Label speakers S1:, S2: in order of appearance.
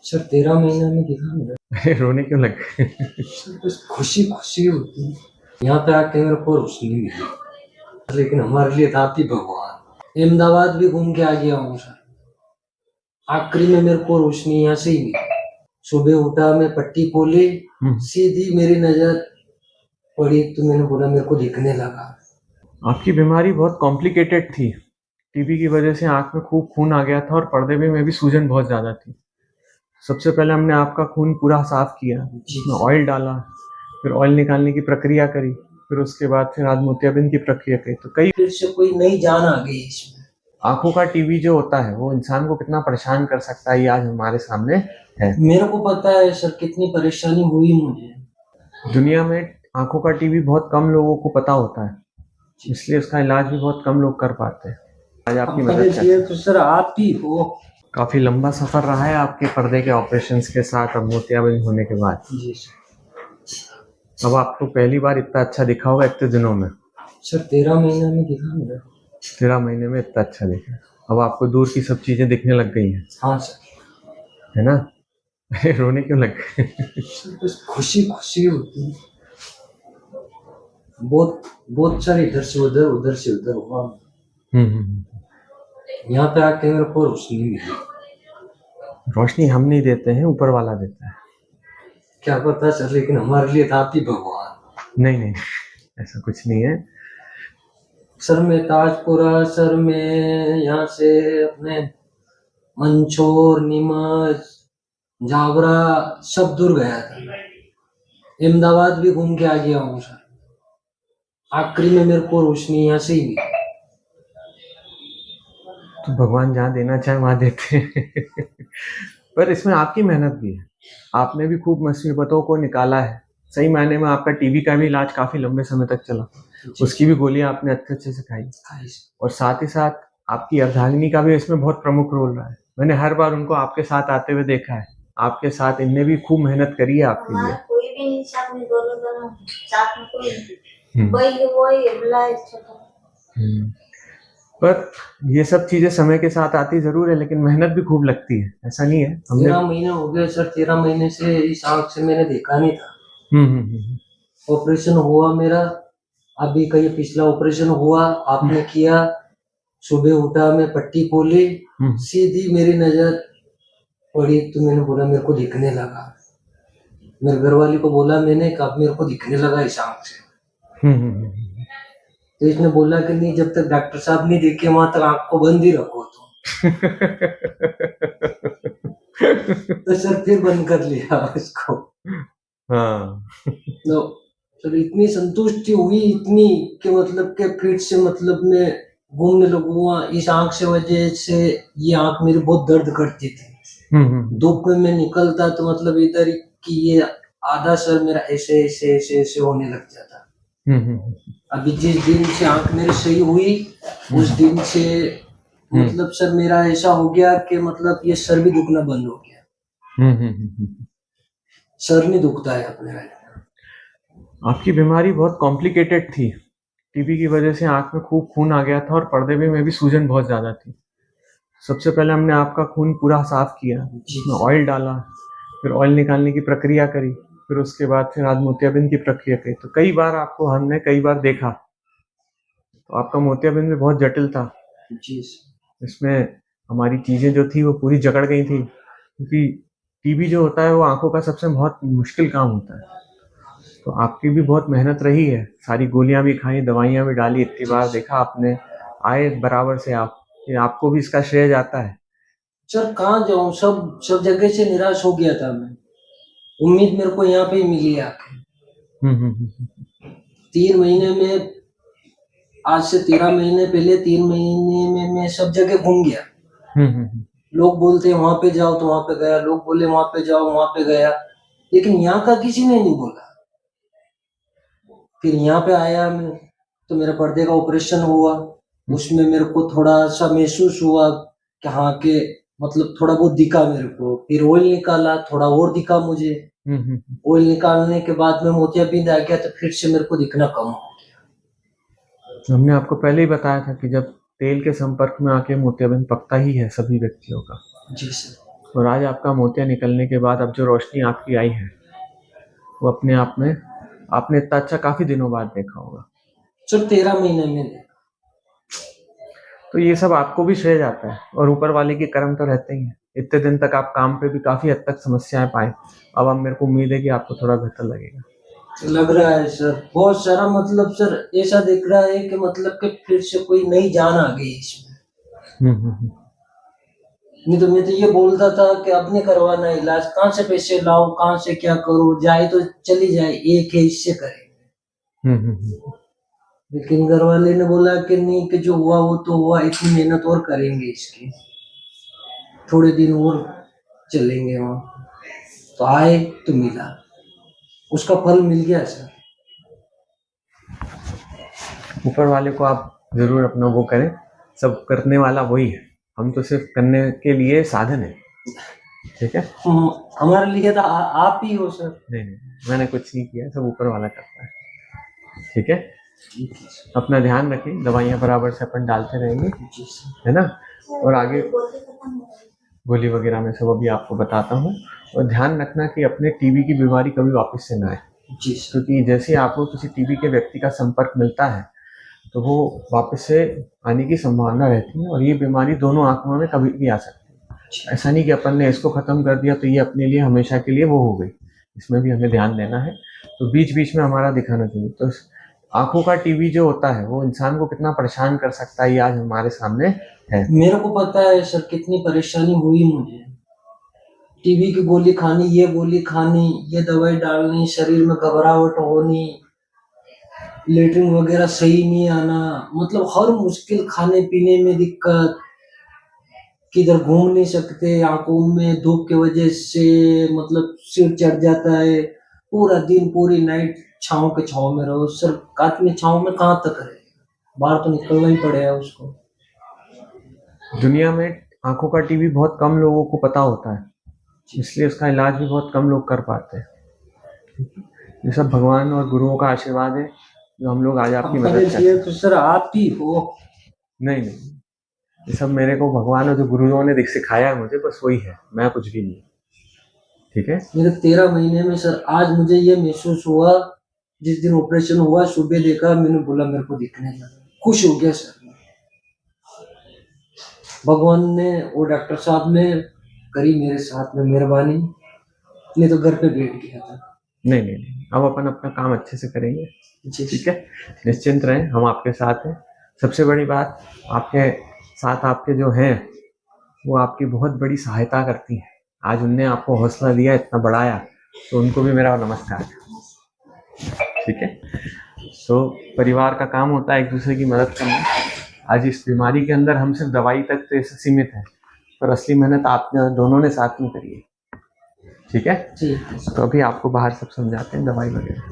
S1: Sir 13 महीने में दिखा मेरा।
S2: अरे रोने क्यों लग गए?
S1: सर बस खुशी खुशी होती है। यहाँ पे आके मेरे को रोशनी मिली, लेकिन हमारे लिए था आप ही भगवान। अहमदाबाद भी घूम के आ गया हूँ सर, आखिरी में मेरे को रोशनी यहाँ से ही मिली। सुबह उठा, मैं पट्टी खोली, सीधी मेरी नजर पड़ी तो मैंने बोला मेरे को दिखने लगा।
S2: आपकी बीमारी बहुत कॉम्प्लिकेटेड थी। टीबी की वजह से आंख में खूब खून आ गया था और पर्दे में भी सूजन बहुत ज्यादा थी। सबसे पहले हमने आपका खून पूरा साफ किया, उसमें ऑयल डाला, फिर ऑयल निकालने की प्रक्रिया करी, फिर उसके बाद फिर आज मोतियाबिंद की प्रक्रिया करी। तो कई
S1: फिर से कोई नई जान आ गई इसमें।
S2: आंखों का टीबी जो होता है वो इंसान को कितना परेशान कर सकता है, ये आज हमारे सामने है।
S1: मेरे को पता है सर कितनी परेशानी हुई मुझे।
S2: दुनिया में आंखों का टीबी बहुत कम लोगों को पता होता है, इसलिए उसका इलाज भी बहुत कम लोग कर पाते हैं। आज आपकी मदद करते हैं।
S1: तो सर आप ही हो।
S2: काफी लंबा सफर रहा है आपके पर्दे के ऑपरेशंस के साथ, अब मोतियाबिंद होने के बाद।
S1: जी सर।
S2: अब आपको पहली बार इतना अच्छा दिखा होगा इतने दिनों में।
S1: सर 13 महीने में दिखा मेरा।
S2: 13 महीने में इतना अच्छा दिखा। अब आपको दूर की सब चीजें दिखने लग गई हैं।
S1: हाँ सर।
S2: है ना? अरे रोने क्यों लग गए?
S1: सर बस खुशी खुशी होती है। बहुत बहुत सारे इधर से उधर हुआ। यहाँ पे आके मेरे को रोशनी मिली।
S2: रोशनी हम नहीं देते हैं, ऊपर वाला देता है।
S1: क्या पता सर, लेकिन हमारे लिए था आप ही भगवान।
S2: नहीं नहीं, ऐसा कुछ नहीं है।
S1: सर मैं ताजपुरा, सर मैं यहाँ से अपने मंचोर, नीमच, जावरा सब दूर गया था। अहमदाबाद भी घूम के आ गया हूँ सर, आखिरी में मेरे को रोशनी यहाँ से ही मिली।
S2: तो भगवान जहाँ देना चाहे वहां देते हैं। पर इसमें आपकी मेहनत भी है। आपने भी खूब मुसीबतों को निकाला है। सही मायने में आपका टीबी का भी इलाज काफी लंबे समय तक चला, उसकी भी गोलियां आपने अच्छे से खाई, और साथ ही साथ आपकी अर्धांगिनी का भी इसमें बहुत प्रमुख रोल रहा है। मैंने हर बार उनको आपके साथ आते हुए देखा है। आपके साथ इनने भी खूब मेहनत करी है आपके लिए।
S3: कोई भी नहीं साथ में, दोनों साथ में कोई नहीं। वही बुलाए छोटा।
S2: पर ये सब चीजें समय के साथ आती जरूर है, लेकिन मेहनत भी खूब लगती है, ऐसा नहीं है।
S1: 13 महीने हो गए सर, 13 महीने से इस आंख से मैंने देखा नहीं था। ऑपरेशन हुआ मेरा, अभी का ये पिछला ऑपरेशन हुआ, आपने किया। सुबह उठा, मैं पट्टी खोली, सीधी मेरी नजर पड़ी तो मैंने बोला मेरे को दिखने लगा। मेरे घर वाली को बोला मैंने, कब मेरे को दिखने लगा इस आंख से। तो इसने बोला कि नहीं, जब तक डॉक्टर साहब नहीं देखे वहां तक आंख को बंद ही रखो। तो सर फिर बंद कर लिया उसको।
S2: हाँ।
S1: तो सर इतनी संतुष्टि हुई, इतनी कि मतलब के फिर से मतलब मैं घूमने लगूंगा। इस आंख से वजह से ये आंख मेरी बहुत दर्द करती थी। धूप में मैं निकलता तो मतलब इधर की ये आधा सर मेरा ऐसे ऐसे ऐसे ऐसे होने लग जाता। अभी जिस दिन से आंख मेरी सही हुई, उस दिन से मतलब सर मेरा ऐसा हो गया कि मतलब ये सर भी दुखना बंद हो गया। सर नहीं दुखता है अब मेरा।
S2: आपकी बीमारी बहुत कॉम्प्लिकेटेड थी। टीबी की वजह से आंख में खूब खून आ गया था और पर्दे में भी सूजन बहुत ज्यादा थी। सबसे पहले हमने आपका खून पूरा साफ किया, उसमें ऑयल डाला, फिर ऑयल निकालने की प्रक्रिया करी, फिर उसके बाद फिर आज मोतियाबिंद की प्रक्रिया करी। तो हमने कई बार देखा। तो आपका मोतियाबिंद भी बहुत जटिल था। इसमें हमारी चीजें जो थी वो पूरी जकड़ गई थी, क्योंकि टीबी जो होता है वो आंखों का सबसे बहुत मुश्किल काम होता है। तो आपकी भी बहुत मेहनत रही है, सारी गोलियां भी खाई, दवाइयां भी डाली, इतनी बार देखा आपने, आए बराबर से आप, ये आपको भी इसका श्रेय जाता है।
S1: सर कहाँ जाऊँ, सब जगह से निराश हो गया था मैं। उम्मीद मेरे को यहाँ पे ही मिली आके। 3 महीने में, आज से 13 महीने पहले 3 महीने में मैं सब जगह घूम गया। लोग बोलते वहां पे जाओ तो वहां पे गया, लोग बोले वहां पे जाओ वहां पे गया, लेकिन यहाँ का किसी ने नहीं बोला। फिर यहाँ पे आया मैं तो मेरा पर्दे का ऑपरेशन हुआ। उसमें मेरे को थोड़ा सा महसूस हुआ कि हाँ के मतलब थोड़ा बहुत दिखा मेरे को। फिर ऑयल निकाला, थोड़ा और दिखा मुझे। ऑयल निकालने के बाद में मोतियाबिंद आ गया तो फिर से मेरे को दिखना कम हो गया।
S2: हमने आपको पहले ही बताया था कि जब तेल के संपर्क में आके मोतियाबिंद पकता ही है सभी व्यक्तियों का।
S1: जी सर।
S2: और आज आपका मोतिया निकलने के बाद अब जो रोशनी आपकी आई है वो अपने आप में आपने इतना अच्छा काफी दिनों बाद देखा होगा।
S1: सर 13 महीने में।
S2: तो ये सब आपको भी श्रेय जाता है और ऊपर वाले के कर्म तो रहते ही हैं। इतने दिन तक आप काम पे भी काफी हद तक समस्याएं पाए, अब मेरे को उम्मीद है कि आपको थोड़ा बेहतर लगेगा।
S1: लग रहा है सर, बहुत सारा मतलब सर ऐसा दिख रहा है कि मतलब कि फिर से कोई नई जान आ गई इसमें। नहीं तो मैं तो ये बोलता था कि अब नहीं करवाना इलाज, कहाँ से पैसे लाओ, कहाँ से क्या करो, जाए तो चली जाए, एक है इससे करें। लेकिन घर वाले ने बोला कि नहीं, कि जो हुआ वो तो हुआ, इतनी मेहनत और करेंगे इसकी, थोड़े दिन और चलेंगे वहाँ। तो आए तो मिला, उसका फल मिल गया सर।
S2: ऊपर वाले को आप जरूर अपना वो करें, सब करने वाला वही है, हम तो सिर्फ करने के लिए साधन है। ठीक है,
S1: हमारे लिए तो आप ही हो सर।
S2: नहीं, मैंने कुछ नहीं किया, सब ऊपर वाला करता है। ठीक है, अपना ध्यान रखें, दवाइयाँ बराबर से अपन डालते रहेंगे, है ना। और आगे गोली वगैरह में सब अभी आपको बताता हूँ। और ध्यान रखना कि अपने टीबी की बीमारी कभी वापस से ना आए, क्योंकि जैसे आपको किसी टीबी के व्यक्ति का संपर्क मिलता है तो वो वापस से आने की संभावना रहती है। और ये बीमारी दोनों आंखों में कभी भी आ सकती है। ऐसा नहीं कि अपन ने इसको खत्म कर दिया तो ये अपने लिए हमेशा के लिए वो हो गई, इसमें भी हमें ध्यान देना है। तो बीच बीच में हमारा दिखाना चाहिए। तो आंखों का टीबी जो होता है वो इंसान को कितना परेशान कर सकता है, ये आज हमारे सामने है। मेरे
S1: को पता है सर कितनी परेशानी हुई मुझे, टीबी की गोली खानी, ये गोली खानी, ये दवाई डालनी, शरीर में घबराहट होनी, लेटरिन वगैरह सही नहीं आना, मतलब हर मुश्किल, खाने पीने में दिक्कत, किधर घूम नहीं सकते, आंखों में धूप की वजह से मतलब सिर चढ़ जाता है, पूरा दिन पूरी नाइट छाँव के छाँव में रहो सर। काट में छाँव में कहाँ तक रहे, बाहर तो निकलना ही पड़ेगा उसको।
S2: दुनिया में आंखों का टीबी बहुत कम लोगों को पता होता है, इसलिए उसका इलाज भी बहुत कम लोग कर पाते हैं। ये सब भगवान और गुरुओं का आशीर्वाद है जो हम लोग आज आपकी मदद करते हैं।
S1: तो सर आप ही हो।
S2: नहीं, ये सब मेरे को भगवान और जो गुरुओं ने सिखाया है मुझे, बस वही है, मैं कुछ भी नहीं। ठीक है,
S1: मेरे 13 महीने में सर आज मुझे ये महसूस हुआ, जिस दिन ऑपरेशन हुआ सुबह देखा, मैंने बोला मेरे को दिखने लगा, खुश हो गया सर। भगवान ने और डॉक्टर साहब ने करी मेरे साथ में मेहरबानी, नहीं तो घर पे बैठ गया था।
S2: नहीं, अब अपन अपना काम अच्छे से करेंगे। ठीक है, निश्चिंत रहें, हम आपके साथ हैं। सबसे बड़ी बात, आपके साथ आपके जो हैं वो आपकी बहुत बड़ी सहायता करती हैं। आज उनने आपको हौसला दिया, इतना बढ़ाया, तो उनको भी मेरा नमस्कार। ठीक है, तो परिवार का काम होता है एक दूसरे की मदद करना। आज इस बीमारी के अंदर हम सिर्फ दवाई तक तो ऐसे सीमित है, पर असली मेहनत आप दोनों ने साथ में करी है। ठीक है, तो अभी आपको बाहर सब समझाते हैं दवाई वगैरह।